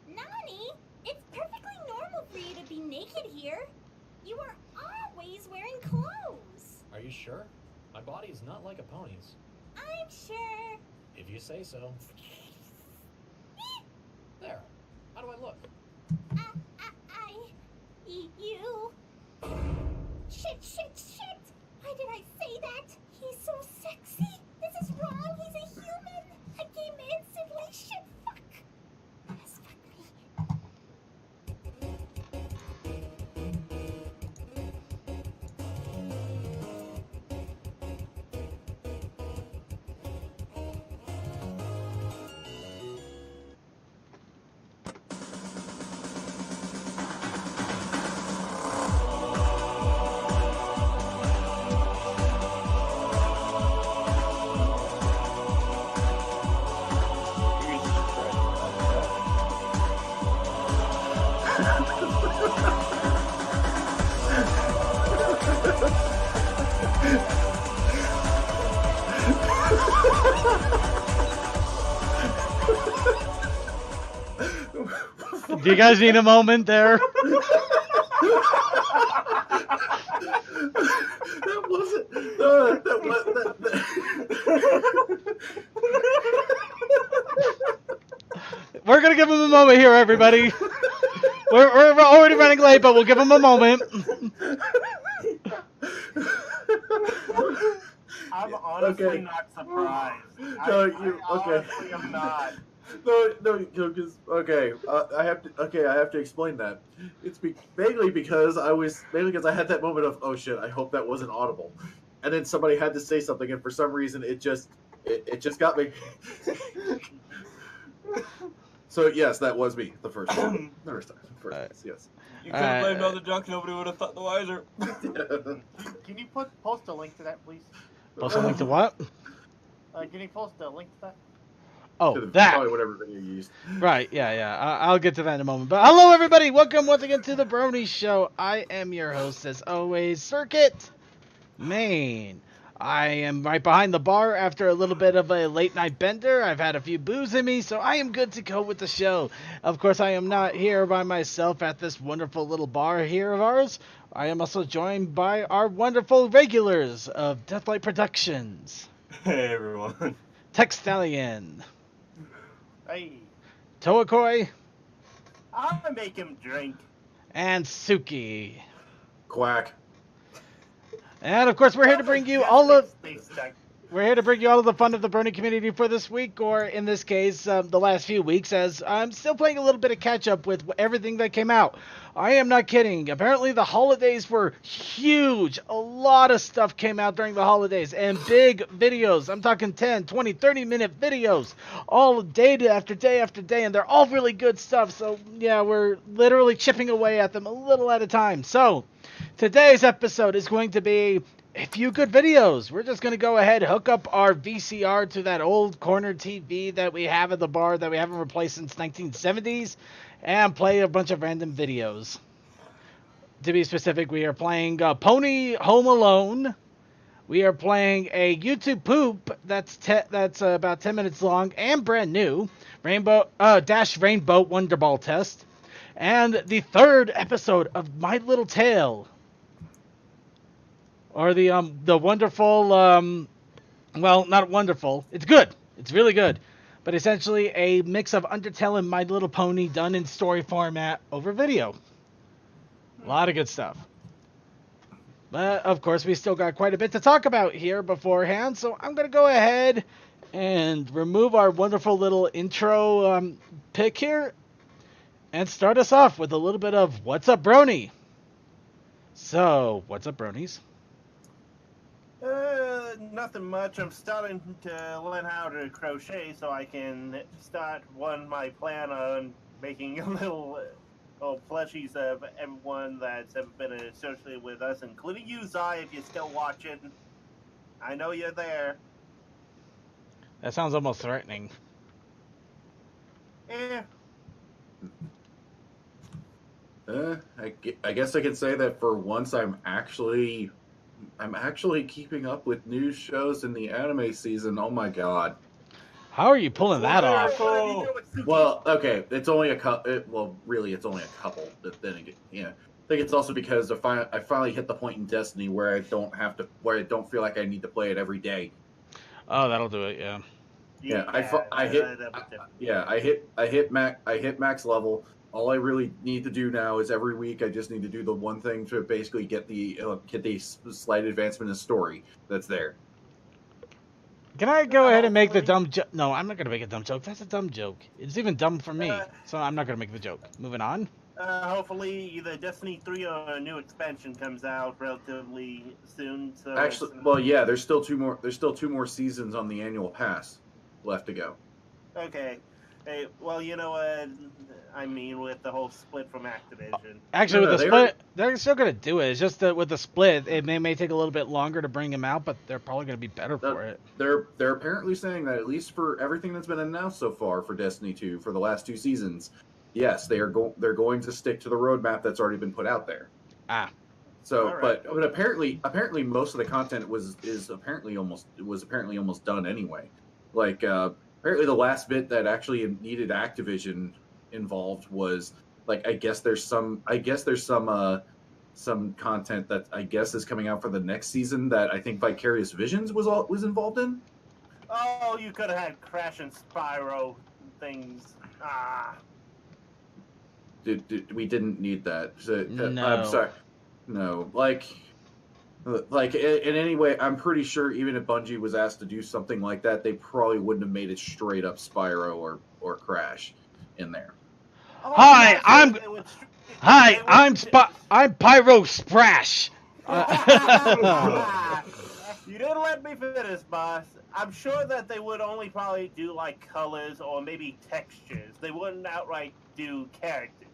Nani, it's perfectly normal for you to be naked here. You are always wearing clothes. Are you sure? My body is not like a pony's. I'm sure. If you say so. There. How do I look? You. Shit. Why did I say that? He's so sexy. This is wrong. He's a human. A gay man simply should fuck. Yes, fuck me. Do you guys need a moment there? That wasn't. We're gonna give him a moment here, everybody. We're already running late, but we'll give him a moment. I'm honestly not surprised. I honestly am not. No, because I have to explain that. It's mainly because I had that moment of, oh shit, I hope that wasn't audible, and then somebody had to say something, and for some reason it just got me. So yes, that was me the first time. Yes. You could have blamed other junk. Nobody would have thought the wiser. Can you post a link to that, please? Post a link to what? Can you post a link to that? Oh, that. Probably whatever video you used. Right, yeah. I'll get to that in a moment. But hello, everybody. Welcome once again to the Brony Show. I am your host, as always, Circuit Maine. I am right behind the bar after a little bit of a late night bender. I've had a few booze in me, so I am good to go with the show. Of course, I am not here by myself at this wonderful little bar here of ours. I am also joined by our wonderful regulars of Deathlight Productions. Hey, everyone. Textalion. Hey. Toakoi. I'm gonna make him drink. And Suki. Quack. And of course, we're here to bring you all of the fun of the Brony community for this week, or in this case, the last few weeks, as I'm still playing a little bit of catch up with everything that came out. I am not kidding. Apparently, the holidays were huge. A lot of stuff came out during the holidays, and big videos. I'm talking 10, 20, 30-minute videos, all day after day after day, and they're all really good stuff. So, yeah, we're literally chipping away at them a little at a time. So, today's episode is going to be a few good videos. We're just going to go ahead, hook up our VCR to that old corner TV that we have at the bar that we haven't replaced since 1970s, and play a bunch of random videos. To be specific, we are playing Pony Home Alone. We are playing a YouTube poop that's about 10 minutes long and brand new, Dash Rainbow Wonderball Test, and the third episode of My Little Tale. Or the wonderful, well, not wonderful. It's good. It's really good. But essentially a mix of Undertale and My Little Pony done in story format over video. A lot of good stuff. But, of course, we still got quite a bit to talk about here beforehand. So I'm going to go ahead and remove our wonderful little intro pick here. And start us off with a little bit of What's Up, Brony? So, what's up, Bronies? Nothing much. I'm starting to learn how to crochet so I can start my plan on making a little plushies of everyone that's ever been associated with us, including you, Zai, if you're still watching. I know you're there. That sounds almost threatening. Eh. I guess I can say that for once I'm actually keeping up with new shows in the anime season. Oh my god. How are you pulling that off? Well, okay, it's only a couple. Well, really, it's only a couple. But then again, yeah, I think it's also because I finally hit the point in Destiny where I don't feel like I need to play it every day. Oh, that'll do it. Yeah. I hit max level. All I really need to do now is every week I just need to do the one thing to basically get the slight advancement in story that's there. Can I go ahead and make the dumb joke? No, I'm not going to make a dumb joke. That's a dumb joke. It's even dumb for me, so I'm not going to make the joke. Moving on. Hopefully, either Destiny 3 or a new expansion comes out relatively soon. So actually, well, yeah, there's still two more seasons on the annual pass left to go. Okay. Hey, well, you know what? I mean, with the whole split from Activision. Actually, with the split, they're still going to do it. It's just that with the split, it may take a little bit longer to bring them out, but they're probably going to be better for it. They're apparently saying that at least for everything that's been announced so far for Destiny 2 for the last 2 seasons, yes, they're going to stick to the roadmap that's already been put out there. So, right. but apparently most of the content was apparently almost done anyway. Like apparently the last bit that actually needed Activision involved was like I guess there's some content that I guess is coming out for the next season that I think Vicarious Visions was involved in. Oh, you could have had Crash and Spyro things. We didn't need that. So, no. I'm sorry. No, like in any way, I'm pretty sure even if Bungie was asked to do something like that, they probably wouldn't have made it straight up Spyro or Crash in there. Oh, I'm Pyro Sprash. You didn't let me finish, boss. I'm sure that they would only probably do like colors or maybe textures. They wouldn't outright do characters.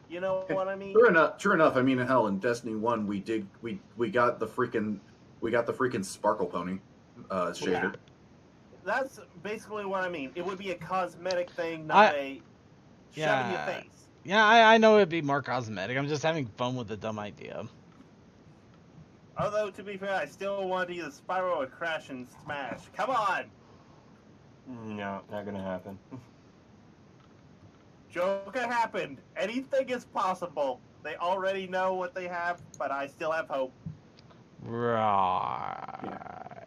You know what I mean? True enough. I mean, hell, in Destiny 1, we got the freaking Sparkle Pony shader. Yeah. That's basically what I mean. It would be a cosmetic thing, not a shove in your face. Yeah, I know it'd be more cosmetic. I'm just having fun with the dumb idea. Although, to be fair, I still want either Spyro or Crash and Smash. Come on! No, not gonna happen. Joker happened. Anything is possible. They already know what they have, but I still have hope. Right. Yeah.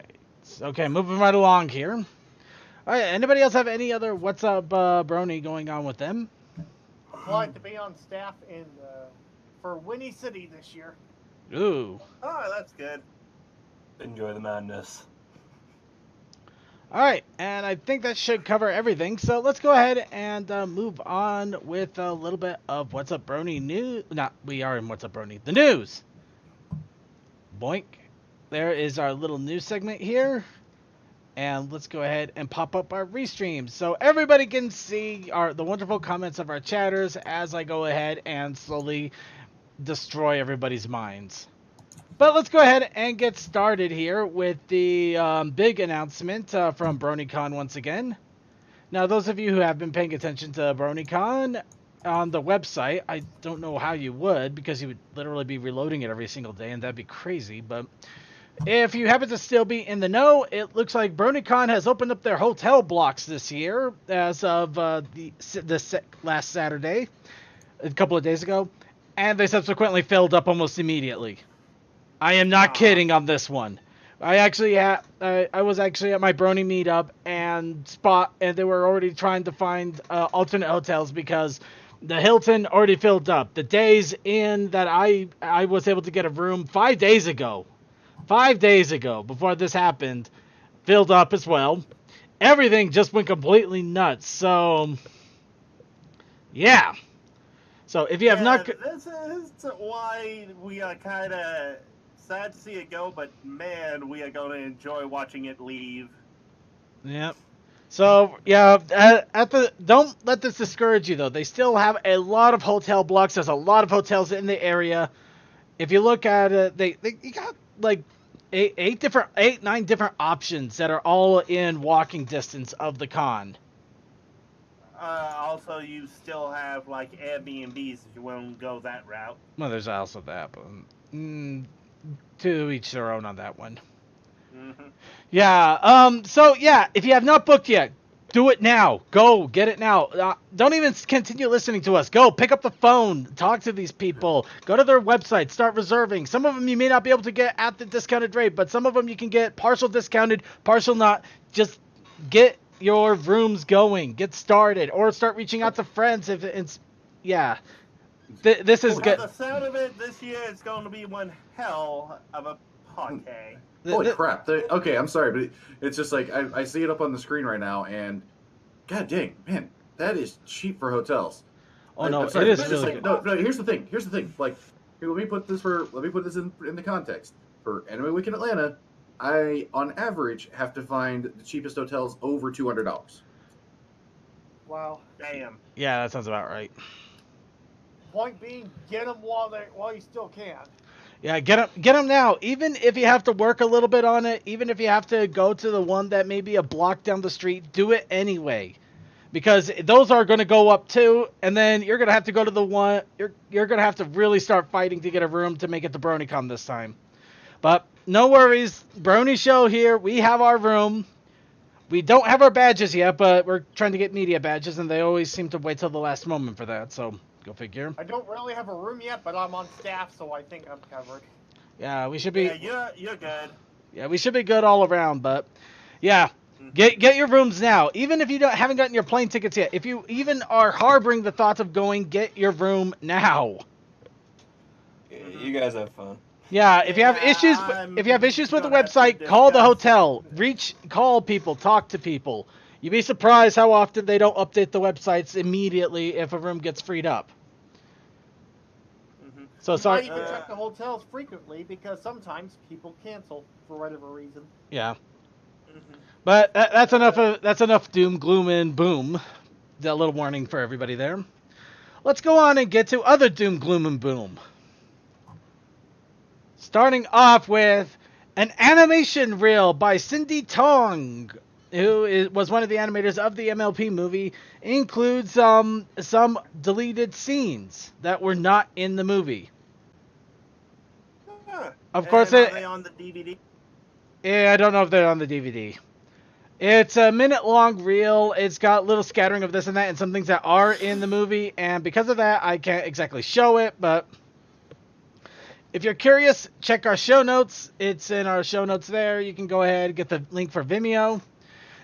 Okay, moving right along here. All right, anybody else have any other What's Up Brony going on with them? Applied to be on staff for Winnie City this year. Ooh. Oh, that's good. Enjoy the madness. All right, and I think that should cover everything. So let's go ahead and move on with a little bit of What's Up Brony news. We are in What's Up Brony. The news. Boink. There is our little news segment here. And let's go ahead and pop up our restream so everybody can see the wonderful comments of our chatters as I go ahead and slowly destroy everybody's minds. But let's go ahead and get started here with the big announcement from BronyCon once again. Now, those of you who have been paying attention to BronyCon on the website, I don't know how you would, because you would literally be reloading it every single day, and that'd be crazy. But if you happen to still be in the know, it looks like BronyCon has opened up their hotel blocks this year as of last Saturday, a couple of days ago, and they subsequently filled up almost immediately. I am not kidding on this one. I was actually at my Brony meetup and they were already trying to find alternate hotels because the Hilton already filled up. The days in that I was able to get a room 5 days ago, before this happened, filled up as well. Everything just went completely nuts. So, yeah. So if you have not, this is why we are kind of sad to see it go, but man, we are going to enjoy watching it leave. Yep. So yeah, don't let this discourage you though. They still have a lot of hotel blocks. There's a lot of hotels in the area. If you look at it, they got like nine different options that are all in walking distance of the con. Also, you still have like Airbnbs if you want to go that route. Well, there's also that, but to each their own on that one. Mm-hmm. Yeah. So yeah, if you have not booked yet, do it now. Go get it now. Don't even continue listening to us. Go pick up the phone. Talk to these people. Go to their website. Start reserving. Some of them you may not be able to get at the discounted rate, but some of them you can get partial discounted, partial not. Just get your rooms going. Get started, or start reaching out to friends if it's. Yeah. This is By good. the sound of it, this year it's going to be one hell of a party. Holy crap. Okay, I'm sorry, but it's just like, I see it up on the screen right now, and god dang, man, that is cheap for hotels. Oh no, I'm sorry, it is but really like, good. no, here's the thing. Like, here, let me put this in the context. For Anime Week in Atlanta, I, on average, have to find the cheapest hotels over $200. Wow. Damn. Yeah, that sounds about right. Point being, get them while you still can. Yeah, get them now. Even if you have to work a little bit on it, even if you have to go to the one that may be a block down the street, do it anyway. Because those are going to go up too, and then you're going to have to go to the one, you're going to have to really start fighting to get a room to make it to BronyCon this time. But no worries, Brony Show here, we have our room. We don't have our badges yet, but we're trying to get media badges, and they always seem to wait till the last moment for that, so go figure. I don't really have a room yet, but I'm on staff, so I think I'm covered. Yeah, we should be. Yeah, you're good. Yeah, we should be good all around, but yeah, get your rooms now. Even if you haven't gotten your plane tickets yet, if you even are harboring the thoughts of going, get your room now. You guys have fun. Yeah, if you have issues with the website, call the hotel. Call people, talk to people. You'd be surprised how often they don't update the websites immediately if a room gets freed up. So sorry. You might even check the hotels frequently because sometimes people cancel for whatever reason. Yeah. But that's enough doom, gloom, and boom. That little warning for everybody there. Let's go on and get to other doom, gloom, and boom. Starting off with an animation reel by Cindy Tong, who was one of the animators of the MLP movie. It includes some deleted scenes that were not in the movie. Of course, are they on the DVD? Yeah, I don't know if they're on the DVD. It's a minute-long reel. It's got little scattering of this and that and some things that are in the movie, and because of that, I can't exactly show it, but if you're curious, check our show notes. It's in our show notes there. You can go ahead and get the link for Vimeo.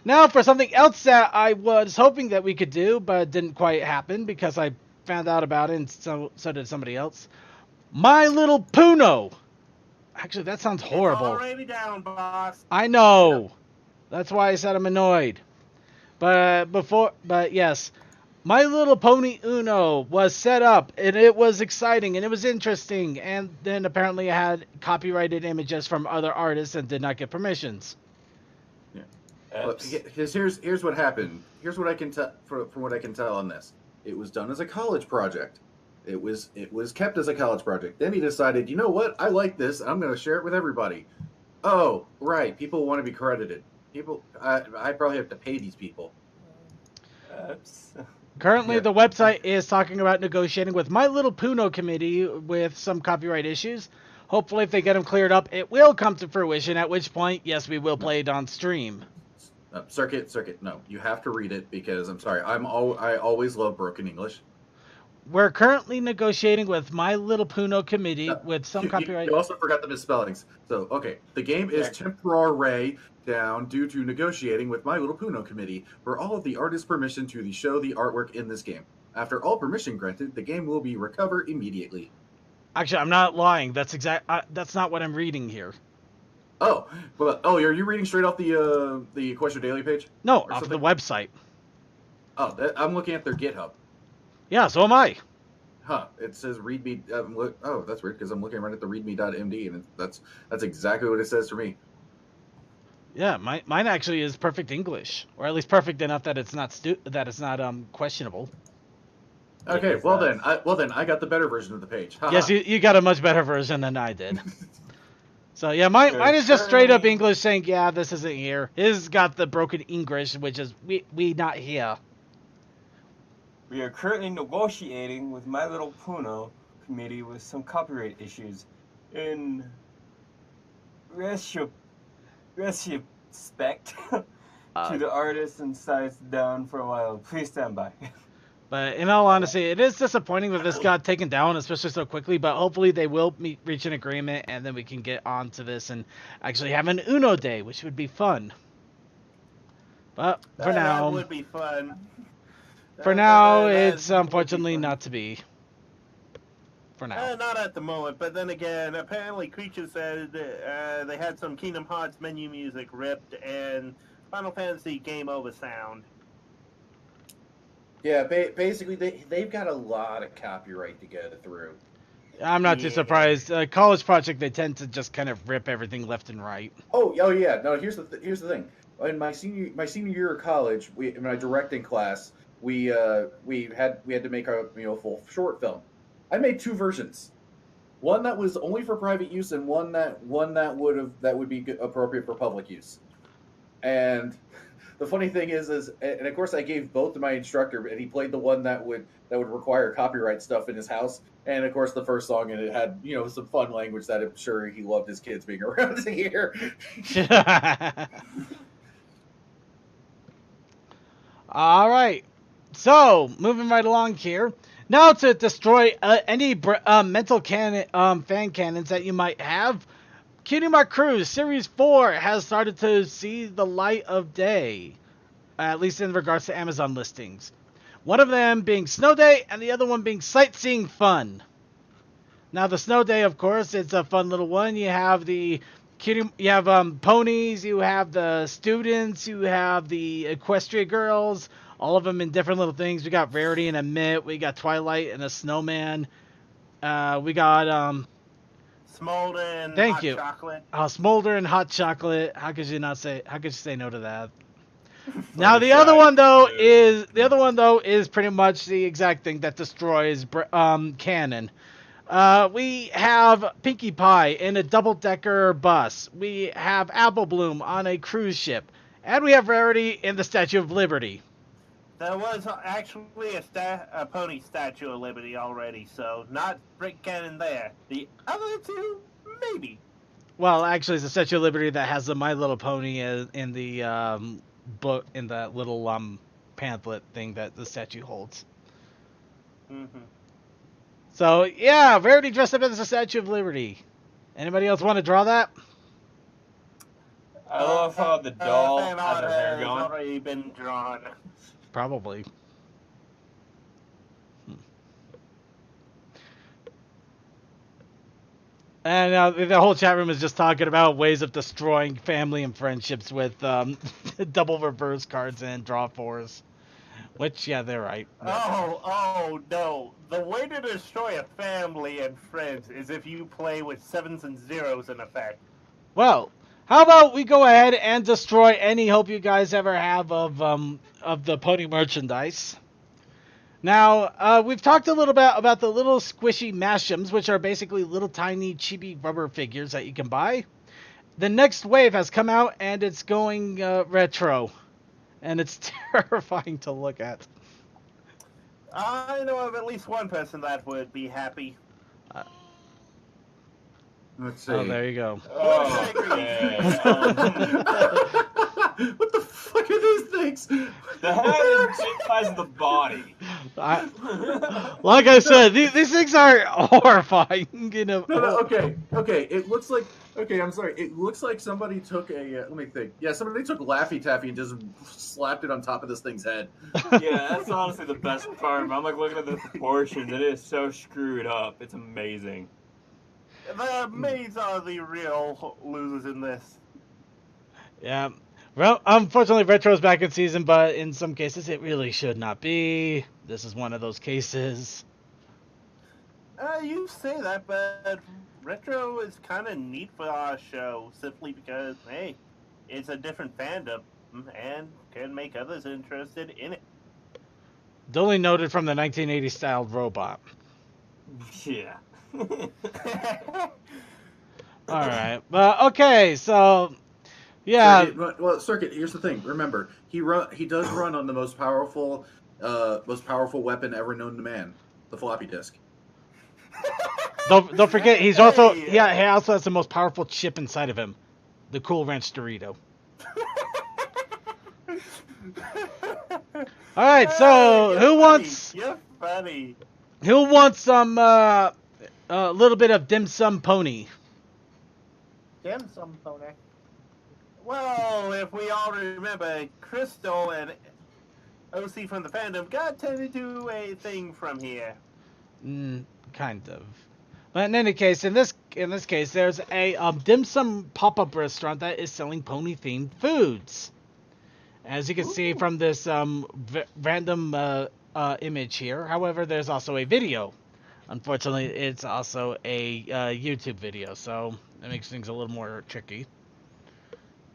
Now for something else that I was hoping that we could do, but didn't quite happen because I found out about it, and so did somebody else. My Little Puno. Actually, that sounds horrible. It's already down, boss. I know. That's why I said I'm annoyed. But yes, My Little Pony Uno was set up, and it was exciting, and it was interesting, and then apparently it had copyrighted images from other artists and did not get permissions. Yeah. Look, here's what happened. Here's what I can tell from what I can tell on this. It was done as a college project. It was kept as a college project. Then he decided, you know what? I like this. I'm going to share it with everybody. Oh, right. People want to be credited. I probably have to pay these people. Currently, the website is talking about negotiating with My Little Puno committee with some copyright issues. Hopefully, if they get them cleared up, it will come to fruition, at which point, yes, we will play it on stream. Circuit, no. You have to read it because, I'm sorry, I always love broken English. We're currently negotiating with My Little Puno committee with some copyright. You also forgot the misspellings. So, okay, the game is temporary down due to negotiating with My Little Puno committee for all of the artists' permission to show the artwork in this game. After all permission granted, the game will be recovered immediately. Actually, I'm not lying. That's not what I'm reading here. Oh, well, are you reading straight off the Equestria Daily page? No, off the website. Oh, I'm looking at their GitHub. Yeah, so am I. Huh? It says readme. Oh, that's weird because I'm looking right at the readme.md, and that's exactly what it says for me. Yeah, mine actually is perfect English, or at least perfect enough that it's not questionable. Okay, well then I got the better version of the page. Yes, you got a much better version than I did. So yeah, mine is just straight up English saying, yeah, this isn't here. His got the broken English, which is we not here. We are currently negotiating with My Little Puno committee with some copyright issues. In respect to the artist and size down for a while. Please stand by. But in all honesty, it is disappointing that this got taken down, especially so quickly. But hopefully they will reach an agreement, and then we can get on to this and actually have an Uno day, which would be fun. But for now, that would be fun. For now, it's unfortunately not to be. For now. Not at the moment, but then again, apparently Creature said they had some Kingdom Hearts menu music ripped and Final Fantasy Game Over sound. Yeah, basically they've got a lot of copyright to get through. I'm not too surprised. College Project, they tend to just kind of rip everything left and right. Oh yeah. No, here's the thing. In my senior year of college, in my directing class, we had to make a full short film. I made 2 versions. One that was only for private use, and one that would be appropriate for public use. And the funny thing is, and of course I gave both to my instructor, and he played the one that would require copyright stuff in his house. And of course the first song, and it had some fun language that I'm sure he loved his kids being around to hear. All right, so moving right along here. Now to destroy any mental fan cannons that you might have, Cutie Mark Cruise Series 4 has started to see the light of day, at least in regards to Amazon listings. One of them being Snow Day, and the other one being Sightseeing Fun. Now the Snow Day, of course, it's a fun little one. You have ponies, you have the students, you have the Equestria girls. All of them in different little things. We got Rarity and a Mitt. We got Twilight and a Snowman. We got Smolder and Thank you. Chocolate. Smolder and Hot Chocolate. How could you say no to that? Now the other one though is pretty much the exact thing that destroys canon. We have Pinkie Pie in a double-decker bus. We have Apple Bloom on a cruise ship, and we have Rarity in the Statue of Liberty. There was actually a pony Statue of Liberty already, so not brick cannon there. The other 2, maybe. Well, actually, it's the Statue of Liberty that has the My Little Pony in the book, in that little pamphlet thing that the statue holds. Mm-hmm. So, yeah, Rarity dressed up as the Statue of Liberty. Anybody else want to draw that? I love how the doll fan has her hair going. already been drawn. Probably. And the whole chat room is just talking about ways of destroying family and friendships with double reverse cards and draw 4s. Which, yeah, they're right. Oh, no. The way to destroy a family and friends is if you play with 7s and 0s in effect. Well, how about we go ahead and destroy any hope you guys ever have of the pony merchandise. Now, we've talked a little bit about the little squishy mashems, which are basically little tiny chibi rubber figures that you can buy. The next wave has come out, and it's going retro. And it's terrifying to look at. I know of at least one person that would be happy. Let's see. Oh, there you go. Oh, What the fuck are these things? The head is the size of the body. Like I said, these things are horrifying. No, okay. It looks like. Okay, I'm sorry. It looks like somebody took a. Let me think. Yeah, somebody took Laffy Taffy and just slapped it on top of this thing's head. Yeah, that's honestly the best part. I'm like looking at the proportions. It is so screwed up. It's amazing. The maids are the real losers in this. Yeah. Well, unfortunately, retro's back in season, but in some cases, it really should not be. This is one of those cases. You say that, but retro is kind of neat for our show, simply because, hey, it's a different fandom and can make others interested in it. Duly noted from the 1980s styled robot. Yeah. All right. Well, okay, so yeah. Circuit. Here's the thing. Remember, he does run on the most powerful weapon ever known to man, the floppy disk. Don't forget, he also has the most powerful chip inside of him. the Cool Ranch Dorito. All right, so You're who funny. wants You're funny. some a little bit of dim sum pony? Dim sum pony. Well, if we all remember, Crystal and OC from the fandom got to do a thing from here. Kind of. But in any case, in this case, there's a dim sum pop-up restaurant that is selling pony-themed foods. As you can see from this random image here. However, there's also a video. Unfortunately, it's also a YouTube video, so that makes things a little more tricky.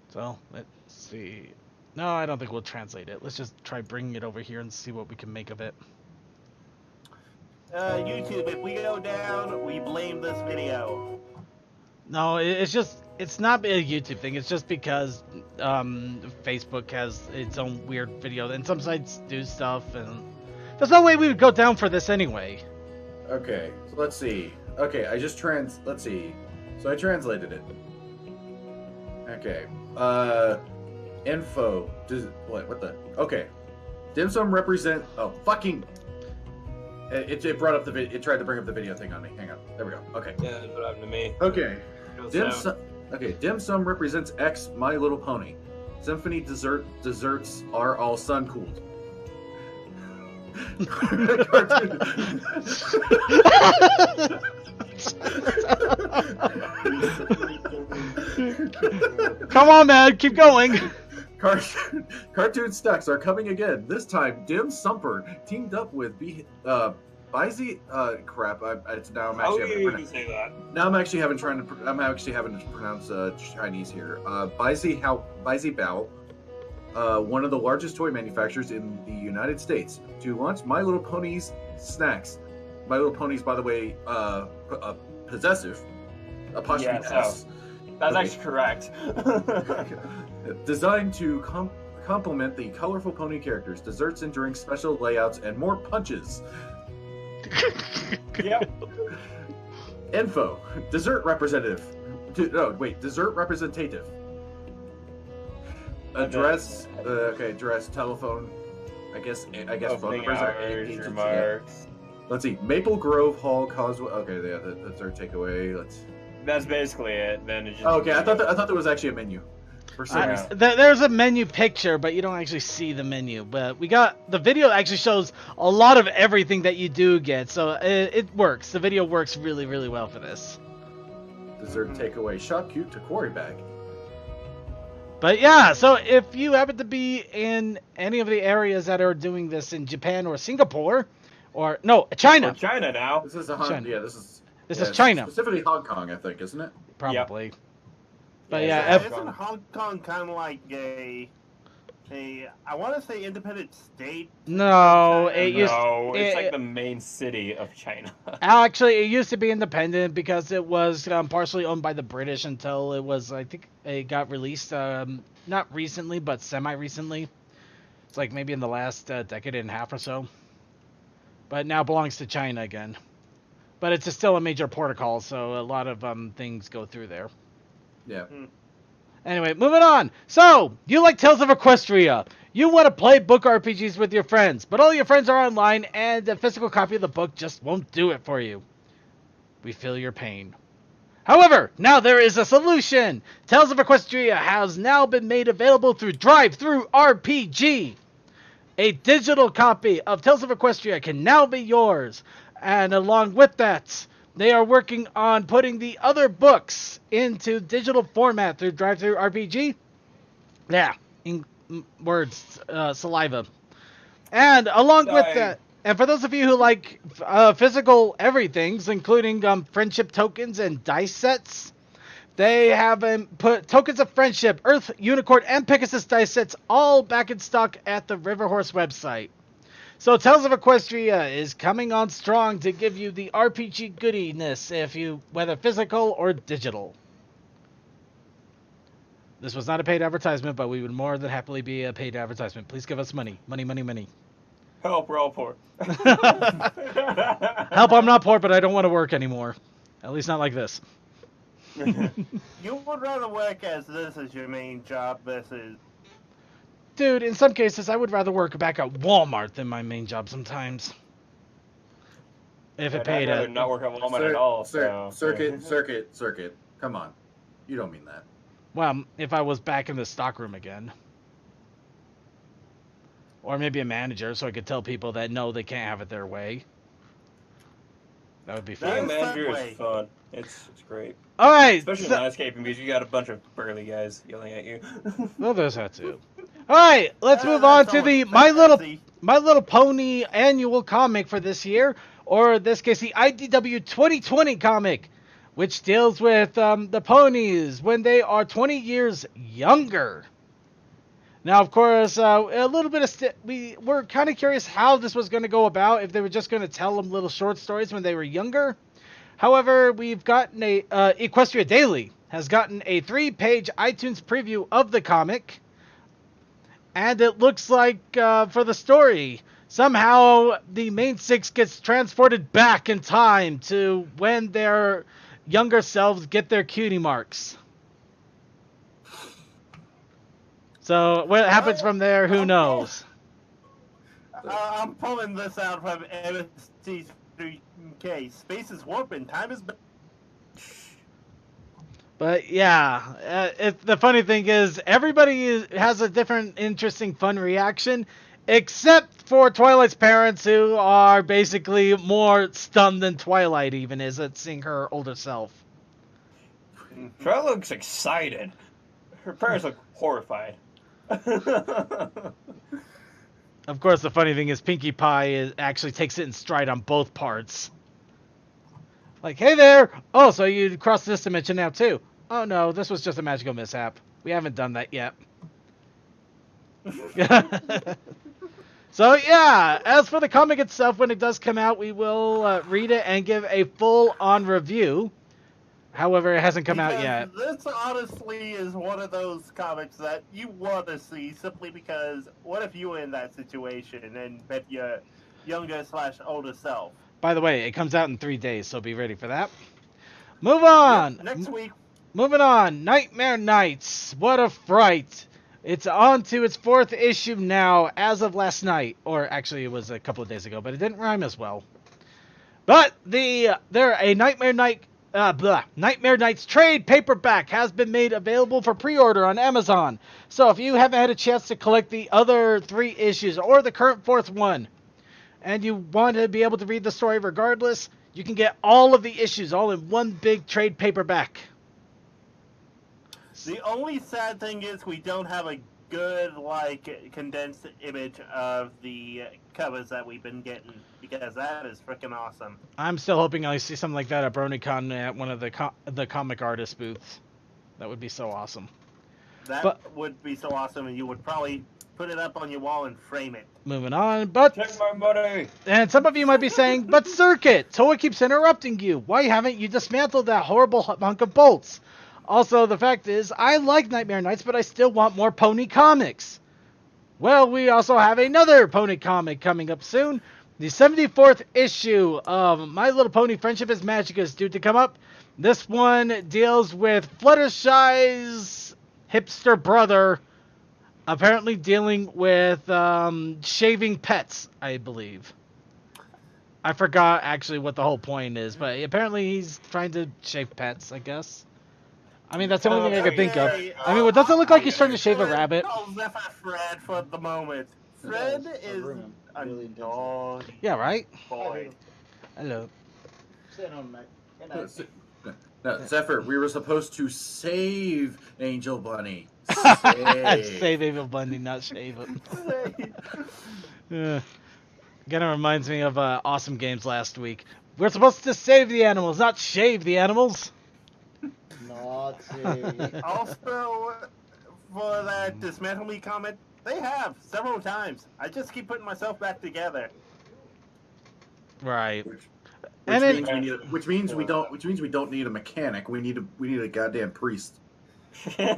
So, let's see. No, I don't think we'll translate it. Let's just try bringing it over here and see what we can make of it. YouTube, if we go down, we blame this video. No, it's not a YouTube thing. It's just because Facebook has its own weird video, and some sites do stuff, and there's no way we would go down for this anyway. Okay, so let's see. Okay, let's see. So I translated it. Okay. Info. What the? Okay. Dim sum represent. Oh, fucking. It brought up the video. It tried to bring up the video thing on me. Hang on. There we go. Okay. Yeah, that's what happened to me. Okay. Dim sum represents X My Little Pony. Symphony desserts are all sun cooled. Come on, man, keep going. Cartoon stacks are coming again. This time, Dim Sumper teamed up with Bizy. Crap! It's now I'm actually having to say that. Now I'm actually having to pronounce Chinese here. Bizy Bao, one of the largest toy manufacturers in the United States, to launch My Little Ponies snacks. My Little Ponies, by the way, possessive. Apostrophe S. That's actually correct. Designed to complement the colorful pony characters, desserts and drinks, special layouts, and more punches. Yep. Info. Dessert representative. Dessert representative. Address. Address. Telephone. I guess phone numbers are agents. Remarks. Let's see. Maple Grove Hall Causeway. Okay, yeah, that's our takeaway. That's basically it. Then it just. Okay, I thought there was actually a menu. For some reason. There's a menu picture, but you don't actually see the menu. But the video actually shows a lot of everything that you do get, so it works. The video works really, really well for this. Dessert takeaway. Shop cute to quarry bag. But yeah, so if you happen to be in any of the areas that are doing this in Japan or Singapore, or no, China. Or China now. This is China. Yeah, this is China. Specifically Hong Kong, I think, isn't it? Probably. Yep. But Isn't Hong Kong kind of like a I want to say independent state? No, it's like the main city of China. Actually, it used to be independent because it was partially owned by the British until it was, I think, it got released, not recently, but semi-recently. It's like maybe in the last decade and a half or so. But now belongs to China again. But it's still a major protocol, so a lot of things go through there. Yeah. Anyway, moving on. So, you like Tales of Equestria. You want to play book RPGs with your friends, but all your friends are online and a physical copy of the book just won't do it for you. We feel your pain. However, now there is a solution. Tales of Equestria has now been made available through Drive-Thru RPG. A digital copy of Tales of Equestria can now be yours. And along with that, they are working on putting the other books into digital format through Drive-Thru RPG. Yeah, in words, saliva. And along with that, and for those of you who like physical everythings, including friendship tokens and dice sets, they have put tokens of friendship, Earth, Unicorn, and Pegasus dice sets all back in stock at the Riverhorse website. So Tales of Equestria is coming on strong to give you the RPG goodiness, whether physical or digital. This was not a paid advertisement, but we would more than happily be a paid advertisement. Please give us money. Money, money, money. Help, we're all poor. Help, I'm not poor, but I don't want to work anymore. At least not like this. You would rather work as this as your main job versus. Dude, in some cases, I would rather work back at Walmart than my main job sometimes. If it I'd paid rather it. not work at Walmart at all. So. Circuit. Come on. You don't mean that. Well, if I was back in the stockroom again. Or maybe a manager, so I could tell people that no, they can't have it their way. That would be Being a fun. manager Subway. is fun. It's great. All right. Especially in landscaping because you got a bunch of burly guys yelling at you. Well, there's that too. All right, let's move on to the My Little Pony annual comic for this year, or in this case, the IDW 2020 comic, which deals with the ponies when they are 20 years younger. Now, of course, a little bit of we were kind of curious how this was going to go about, if they were just going to tell them little short stories when they were younger. However, we've gotten Equestria Daily has gotten a 3-page iTunes preview of the comic, and it looks like for the story, somehow the main 6 gets transported back in time to when their younger selves get their cutie marks. So what happens from there, who knows? I'm pulling this out from MST3K. Space is warping. Time is. But yeah, the funny thing is everybody has a different, interesting, fun reaction, except for Twilight's parents, who are basically more stunned than Twilight even is at seeing her older self. Twilight looks excited. Her parents look horrified. Of course, the funny thing is Pinkie Pie actually takes it in stride on both parts. Like, hey there! Oh, so you crossed this dimension now too. Oh no, this was just a magical mishap. We haven't done that yet. So yeah, as for the comic itself, when it does come out, we will read it and give a full-on review. However, it hasn't come out yet. This honestly is one of those comics that you want to see simply because what if you were in that situation and met your younger/older self? By the way, it comes out in 3 days, so be ready for that. Move on! Yep, next week. Moving on, Nightmare Nights. What a fright. It's on to its 4th issue now, as of last night. Or actually, it was a couple of days ago, but it didn't rhyme as well. But Nightmare Nights trade paperback has been made available for pre-order on Amazon. So if you haven't had a chance to collect the other 3 issues or the current 4th one, and you want to be able to read the story regardless, you can get all of the issues all in one big trade paperback. The only sad thing is we don't have a good, condensed image of the covers that we've been getting, because that is freaking awesome. I'm still hoping I see something like that at BronyCon at one of the comic artist booths. That would be so awesome. That would be so awesome, and you would probably put it up on your wall and frame it. Moving on, but... Take my money! And some of you might be saying, but Circuit, Toa keeps interrupting you. Why haven't you dismantled that horrible hunk of bolts? Also, the fact is, I like Nightmare Nights, but I still want more pony comics. Well, we also have another pony comic coming up soon. The 74th issue of My Little Pony Friendship is Magic is due to come up. This one deals with Fluttershy's hipster brother apparently dealing with shaving pets, I believe. I forgot actually what the whole point is, but apparently he's trying to shave pets, I guess. I mean, that's the only thing I could think of. I mean, does it look like he's trying to shave a rabbit? Call Zephyr Fred for the moment. Fred is a dog. Yeah, right? Boy. Hello. Sit on my. No, Zephyr, we were supposed to save Angel Bunny. Save Angel Bunny, not shave him. Kind of reminds me of Awesome Games last week. We're supposed to save the animals, not shave the animals. Naughty. Also, for that Dismantle Me comment, they have several times. I just keep putting myself back together. Right. Which means we don't need a mechanic. We need a goddamn priest. Because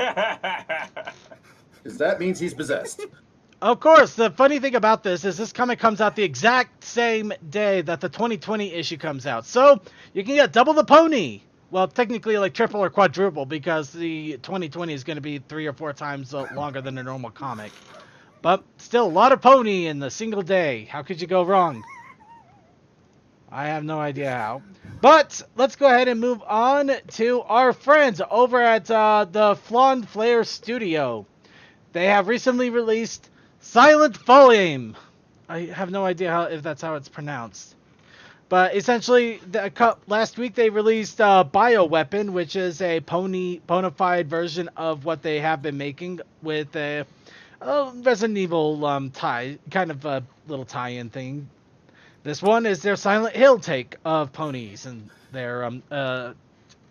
that means he's possessed. Of course, the funny thing about this comic comes out the exact same day that the 2020 issue comes out. So, you can get double the pony Well, technically like triple or quadruple because the 2020 is going to be 3 or 4 times longer than a normal comic. But still, a lot of pony in a single day. How could you go wrong? I have no idea how. But let's go ahead and move on to our friends over at the Flan Flare Studio. They have recently released Silent Flame. I have no idea if that's how it's pronounced. But essentially, last week they released Bioweapon, which is a bona fide version of what they have been making with a Resident Evil kind of a little tie-in thing. This one is their Silent Hill take of ponies and their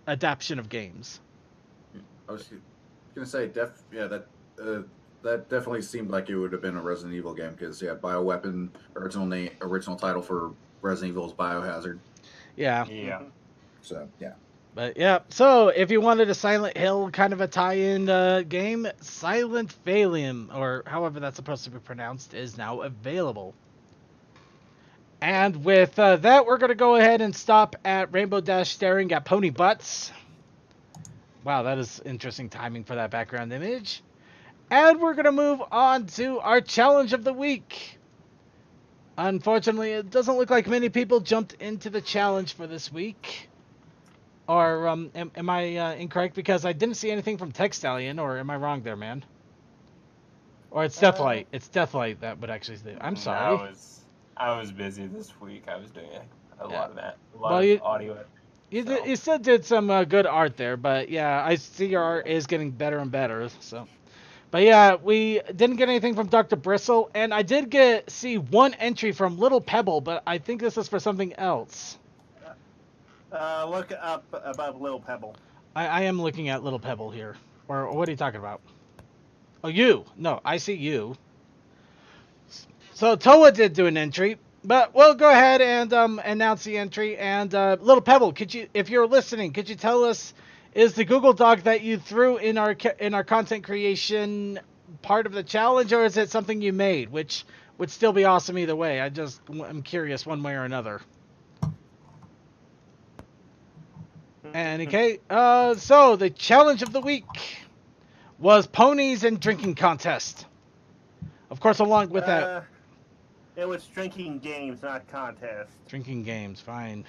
adaptation of games. I was gonna say, that definitely seemed like it would have been a Resident Evil game because Bioweapon, original title for Resident Evil is Biohazard. Yeah. Yeah. So yeah. But yeah, so if you wanted a Silent Hill kind of a tie-in game, Silent Phalium, or however that's supposed to be pronounced, is now available. And with that, we're going to go ahead and stop at Rainbow Dash staring at pony butts. Wow, that is interesting timing for that background image. And we're going to move on to our challenge of the week. Unfortunately, it doesn't look like many people jumped into the challenge for this week. Or am I incorrect? Because I didn't see anything from Textalion, or am I wrong there, man? Or it's Deathlight. It's Deathlight that would actually say. I'm sorry. I was busy this week. I was doing a lot of that. A lot Well, of audio. You still did some good art there, but yeah, I see your art is getting better and better. So, but yeah, we didn't get anything from Dr. Bristle, and I did see one entry from Little Pebble, but I think this is for something else. Look up above Little Pebble. I am looking at Little Pebble here. Or what are you talking about? Oh, you. No, I see you. So Toa did do an entry, but we'll go ahead and announce the entry. And Little Pebble, if you're listening, could you tell us, is the Google Doc that you threw in our content creation part of the challenge, or is it something you made, which would still be awesome either way? I'm curious one way or another. And okay, so the challenge of the week was ponies and drinking contest. Of course, along with that, it was drinking games, not contests. Drinking games, fine.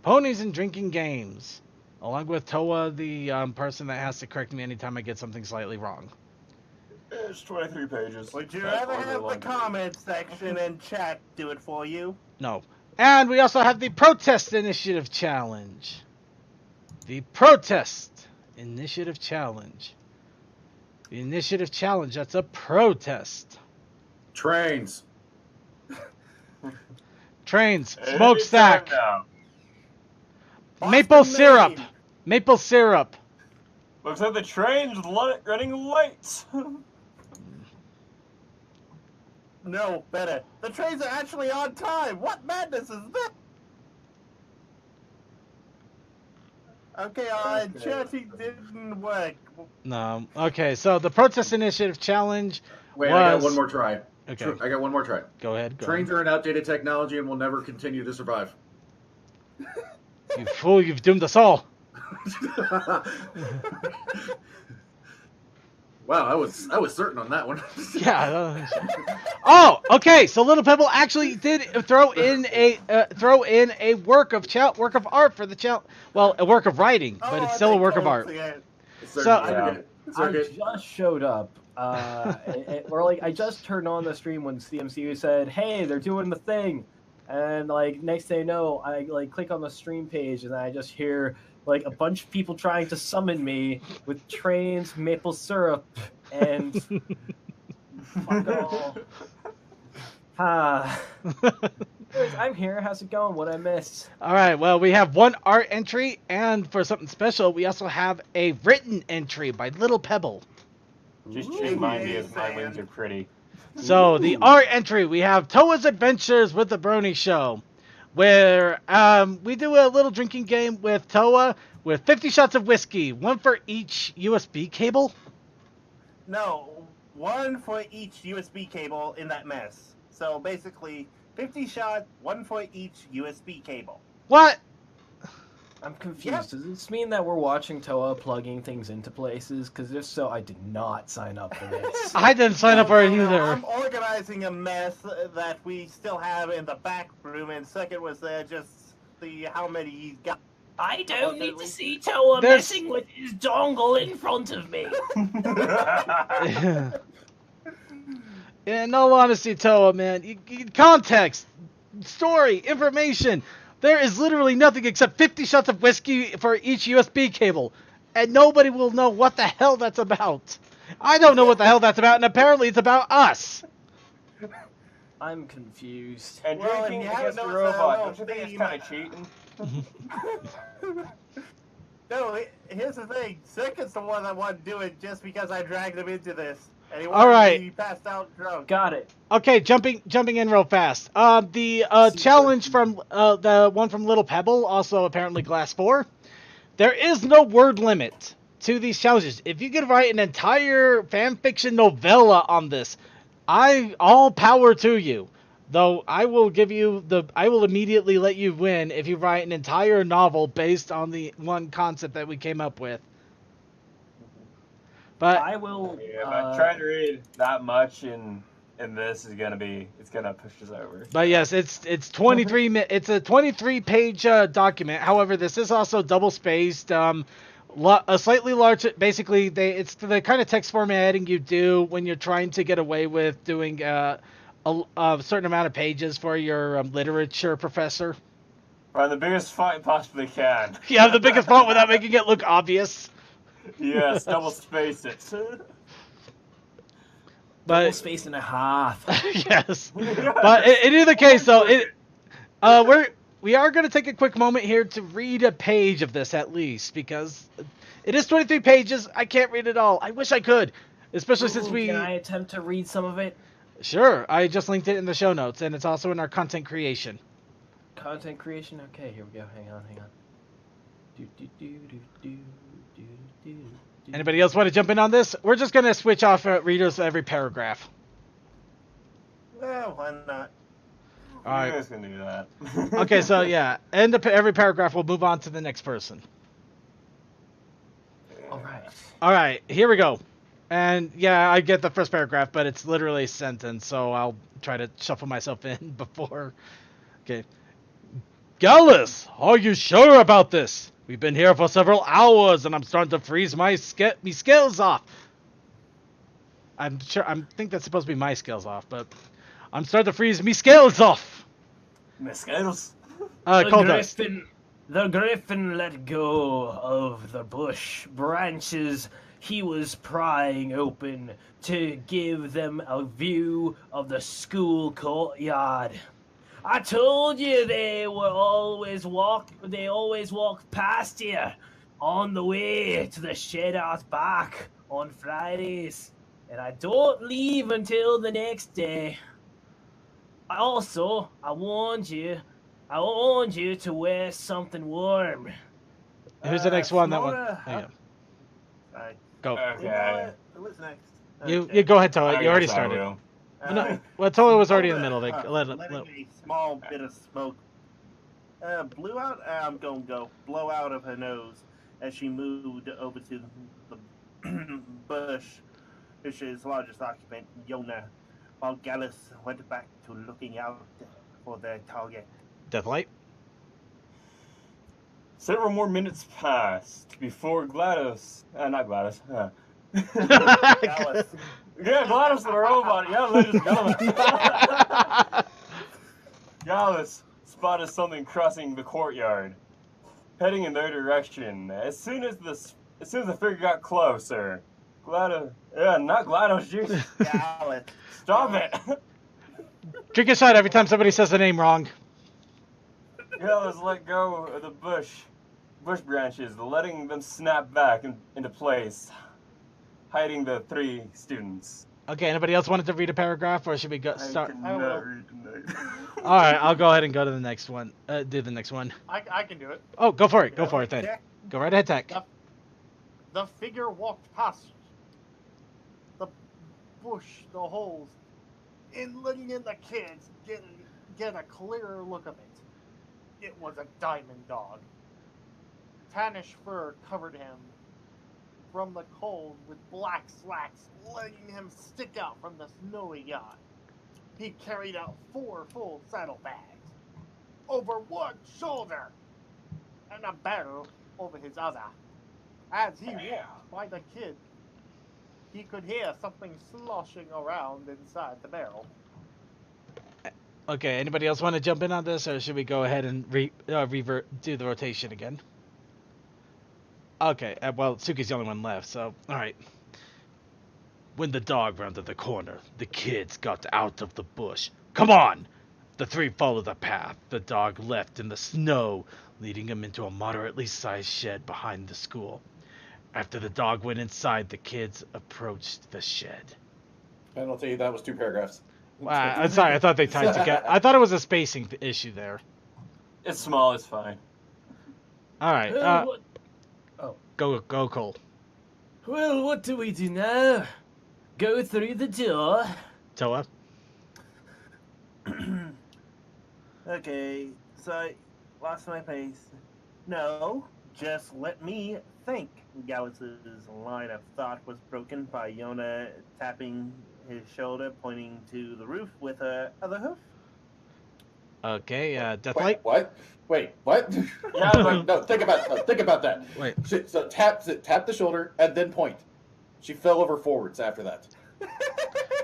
Ponies and drinking games, along with Toa, the person that has to correct me anytime I get something slightly wrong. It's 23 pages. Would you rather have the comment section and chat do it for you? No. And we also have the Protest Initiative Challenge. The Protest Initiative Challenge. The Initiative Challenge, that's a protest. Trains. Trains. Smokestack. Maple Boston, syrup. Maine. Maple syrup. Looks like the train's running late. No, better. The trains are actually on time. What madness is this? Okay, chatting didn't work. No. Okay, so the Protest Initiative Challenge Wait, was... I got one more try. Okay. I got one more try. Go ahead. Trains are an outdated technology and will never continue to survive. You fool, you've doomed us all. Wow, I was certain on that one. Yeah. Oh, okay. So Little Pebble actually did throw in a work of art for the challenge. Well, a work of writing, but it's still a work of art. So I just showed up. Or like I just turned on the stream when CMCU said, "Hey, they're doing the thing," and like next thing I know, I like click on the stream page and I just hear like a bunch of people trying to summon me with trains, maple syrup, and fuck all. Anyways, I'm here. How's it going? What I missed? All right. Well, we have one art entry, and for something special, we also have a written entry by Little Pebble. Just remind me if my wings are pretty. So the art entry, we have Toa's Adventures with the Brony Show, where we do a little drinking game with Toa with 50 shots of whiskey, one for each USB cable. No, one for each USB cable in that mess. So basically, 50 shots, one for each USB cable. What? I'm confused. Yep. Does this mean that we're watching Toa plugging things into places? Because if so, I did not sign up for this. I didn't sign up for it No, either. I'm organizing a mess that we still have in the back room, and second was just see how many he's got. I don't need to see Toa There's- messing with his dongle in front of me. In all honesty, Toa, man, context, story, information. There is literally nothing except 50 shots of whiskey for each USB cable, and nobody will know what the hell that's about. I don't know what the hell that's about, and apparently it's about us. I'm confused. And Well, drinking if you haven't against a noticed, robot, well, don't you think it's the- kind of cheating? No, here's the thing. Second's the one that wanted to do it just because I dragged him into this. And he All right. He passed out drunk. Got it. Okay, jumping in real fast. The challenge from the one from Little Pebble, also apparently Glass 4. There is no word limit to these challenges. If you could write an entire fanfiction novella on this, all power to you. Though I will immediately let you win if you write an entire novel based on the one concept that we came up with. But I will. Yeah, but trying to read that much in this is gonna push us over. But yes, it's 23 it's a 23-page document. However, this is also double spaced, a slightly large. Basically, it's the kind of text formatting you do when you're trying to get away with doing a certain amount of pages for your literature professor. Find the biggest font you possibly can. You have the biggest font without making it look obvious. Yes, double space it. Double But space and a half. yes. But in either case, though, we are going to take a quick moment here to read a page of this at least, because it is 23 pages. I can't read it all. I wish I could, especially since we. Can I attempt to read some of it? Sure, I just linked it in the show notes, and it's also in our content creation. Content creation. Okay, here we go. Hang on. Anybody else want to jump in on this? We're just going to switch off readers every paragraph. Well, why not? All right. You guys can do that. Okay, so yeah, end of every paragraph. We'll move on to the next person. All right. All right, here we go. And yeah, I get the first paragraph, but it's literally a sentence, so I'll try to shuffle myself in before. Okay. Gallus, are you sure about this? We've been here for several hours, and I'm starting to freeze me scales off. I think that's supposed to be my scales off, but I'm starting to freeze me scales off. Mosquitoes. Coldust. The griffin let go of the bush branches he was prying open to give them a view of the school courtyard. I told you they always walk past here on the way to the shed out back on Fridays, and I don't leave until the next day. I warned you to wear something warm. Who's the next one? That one. Sonora, Hang on. Alright. Go. Okay. Who's next? You go ahead, Toa. I You already guess I started. will. No, well, Toa was already in the middle of it. Letting a small bit of smoke blew out. I'm gonna go blow out of her nose as she moved over to the bush, which is largest occupant, Yona, while Gallus went back to looking out for their target. Deathlight. Several more minutes passed before Gladys. Not Gladys. Gallus. Yeah, Gladys the robot. Yeah, ladies and gentlemen. Gallus spotted something crossing the courtyard, heading in their direction. As soon as the figure got closer, Gladys. Yeah, not Gladys. Jeez. Gallus. Stop it. Drink a shot every time somebody says the name wrong. Gallus let go of the bush branches, letting them snap back into place, hiding the 3 students. Okay, anybody else wanted to read a paragraph, or should we start? I cannot read tonight. All right, I'll go ahead and go to the next one. Do the next one. I can do it. Oh, go for it. Go for it then. Check. Go right ahead, Tech. The figure walked past the bush, the holes, and letting in the kids get a clearer look of it. It was a diamond dog. tannish fur covered him from the cold with black slacks letting him stick out from the snowy yacht. He carried out 4 full saddlebags over one shoulder and a barrel over his other. As he walked by the kid, he could hear something sloshing around inside the barrel. Okay, anybody else want to jump in on this, or should we go ahead and do the rotation again? Okay, well, Suki's the only one left, so, alright. When the dog rounded the corner, the kids got out of the bush. Come on! The 3 followed the path the dog left in the snow, leading him into a moderately sized shed behind the school. After the dog went inside, the kids approached the shed. Penalty, that was 2 paragraphs. I'm sorry, I thought they tied together. I thought it was a spacing issue there. It's small, it's fine. Alright, go Cole. Well, what do we do now? Go through the door? Toa? Okay, so I lost my pace. No, just let me think. Gallus's line of thought was broken by Yona tapping his shoulder, pointing to the roof with her other hoof. Okay, Deathlight? What? Wait, what? No, think about that. Wait. So tap the shoulder and then point. She fell over forwards after that.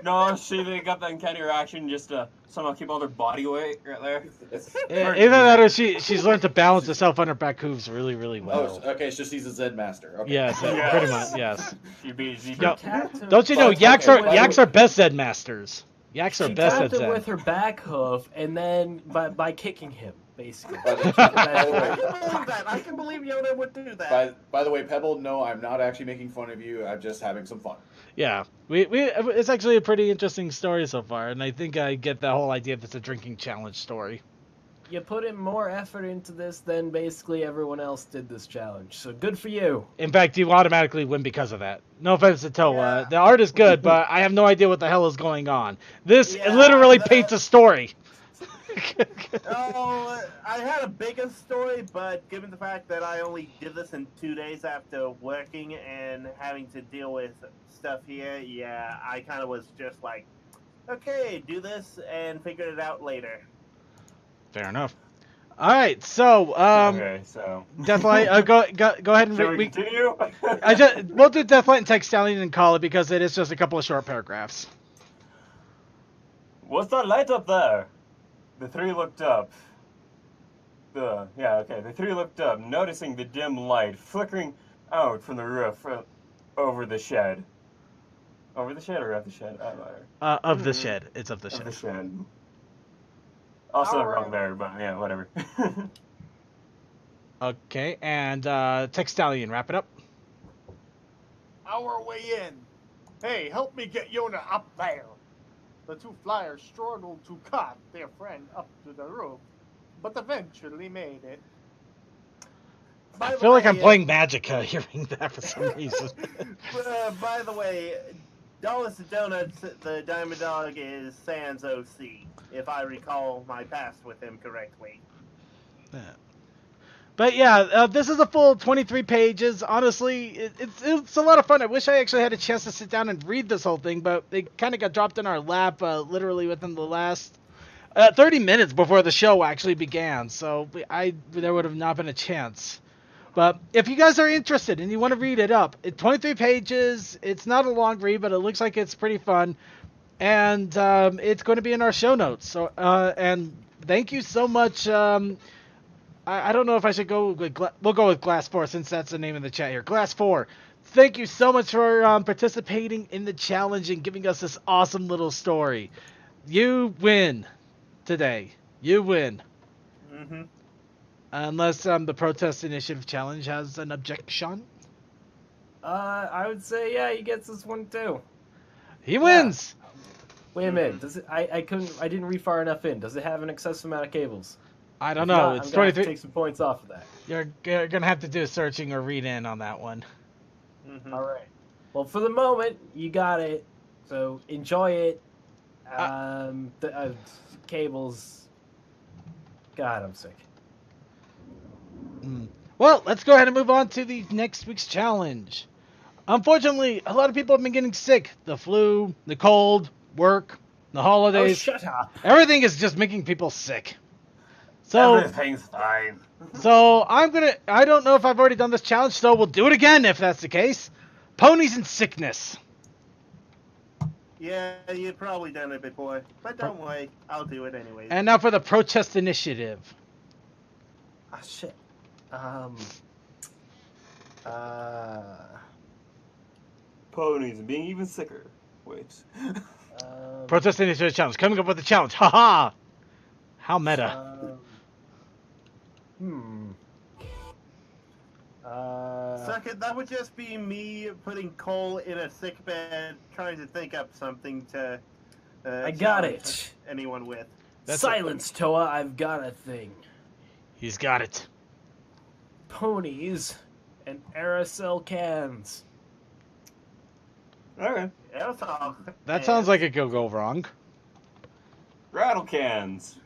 No, they got that uncanny reaction just to somehow keep all their body weight right there. Either that or she's learned to balance herself on her back hooves really, really well. Oh, okay, so she's a Zen master. Okay. Yes, pretty much, yes. Yo, don't you know, yaks are best Zen masters. Yaks are best at Zen. She tapped him with her back hoof, and then by kicking him, basically. I can believe Yoda would do that. By the way, Pebble, no, I'm not actually making fun of you. I'm just having some fun. Yeah, it's actually a pretty interesting story so far, and I think I get the whole idea that it's a drinking challenge story. You put in more effort into this than basically everyone else did this challenge, so good for you. In fact, you automatically win because of that. No offense to Toa. Yeah. The art is good, but I have no idea what the hell is going on. This literally paints a story. Oh, I had a bigger story, but given the fact that I only did this in 2 days after working and having to deal with stuff here, I kind of was just like, okay, do this and figure it out later. Fair enough. All right, so Deathlight, go ahead and continue. We'll do Deathlight and Textalion and call it because it is just a couple of short paragraphs. What's that light up there? The 3 looked up. The 3 looked up, noticing the dim light flickering out from the roof over the shed. Over the shed or at the shed? Of the shed. It's of the shed. Of the shed. Also wrong there, but yeah, whatever. Okay, and Textalion, wrap it up. Our way in. Hey, help me get Yona up there. The 2 flyers struggled to cart their friend up to the roof, but eventually made it. I feel like I'm playing Magicka hearing that for some reason. By the way, Dollars to Donuts, the Diamond Dog is Sans OC, if I recall my past with him correctly. Yeah. But yeah, this is a full 23 pages. Honestly, it's a lot of fun. I wish I actually had a chance to sit down and read this whole thing, but it kind of got dropped in our lap literally within the last 30 minutes before the show actually began. So there would have not been a chance. But if you guys are interested and you want to read it up, 23 pages. It's not a long read, but it looks like it's pretty fun. And it's going to be in our show notes. So and thank you so much. I don't know if I should go with we'll go with Glass 4 since that's the name of the chat here. Glass 4, thank you so much for participating in the challenge and giving us this awesome little story. You win today. You win. Mm-hmm. Unless the Protest Initiative Challenge has an objection. I would say he gets this one too. He wins. Wait a minute. Does it? I didn't read far enough in. Does it have an excessive amount of cables? I don't know. It's 23. Take some points off of that. You're gonna have to do searching or read in on that one. Mm-hmm. All right. Well, for the moment, you got it. So enjoy it. The cables. God, I'm sick. Well, let's go ahead and move on to the next week's challenge. Unfortunately, a lot of people have been getting sick. The flu, the cold, work, the holidays. Oh, shut up. Everything is just making people sick. So, Everything's fine. so I don't know if I've already done this challenge, so we'll do it again if that's the case. Ponies in sickness. Yeah, you've probably done it before, but don't worry, I'll do it anyways. And now for the protest initiative. Ah, shit. Ponies and being even sicker. Wait. Protest initiative challenge. Coming up with a challenge. Haha. How meta. Second, that would just be me putting Cole in a sick bed, trying to think up something to. I got challenge it. Anyone with. Silence, Toa. I've got a thing. He's got it. Ponies and aerosol cans. Okay. Aerosol. That sounds like it could go wrong. Rattle cans.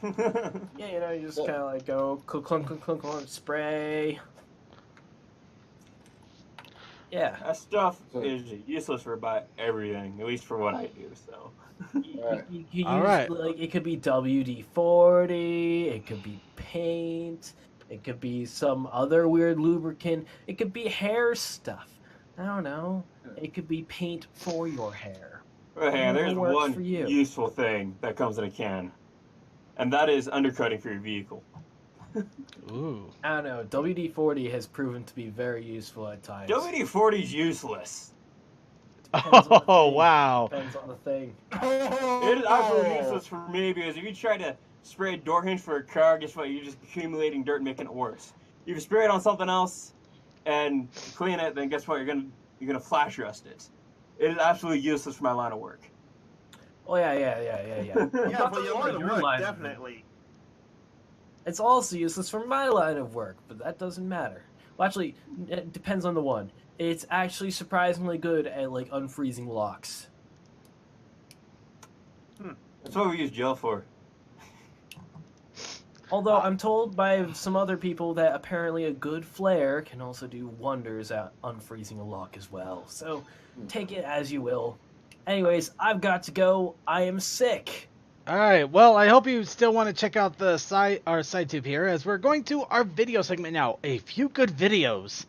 Yeah, you know, you just kind of like go clunk, clunk, clunk, clunk, clunk, spray. Yeah. That stuff is useless for about everything, at least for what I do, so. You use, Alright. like, it could be WD-40, it could be paint, it could be some other weird lubricant, it could be hair stuff. I don't know. It could be paint for your hair. Well, hey, Whatever there's works one for you. useful thing that comes in a can, and that is undercoating for your vehicle. Ooh. I don't know. WD-40 has proven to be very useful at times. WD-40 is useless. Depends on the Oh, thing. wow. Depends on the thing. It is absolutely useless for me because if you try to spray a door hinge for a car, guess what? You're just accumulating dirt and making it worse. If you spray it on something else and clean it, then guess what? You're gonna flash rust it. It is absolutely useless for my line of work. Oh, yeah. Yeah, for your line of work, definitely. It's also useless for my line of work, but that doesn't matter. Well, actually, it depends on the one. It's actually surprisingly good at, like, unfreezing locks. That's what we use gel for. Although I'm told by some other people that apparently a good flare can also do wonders at unfreezing a lock as well. So take it as you will. Anyways, I've got to go. I am sick. All right. Well, I hope you still want to check out the our side tube here, as we're going to our video segment now. A few good videos.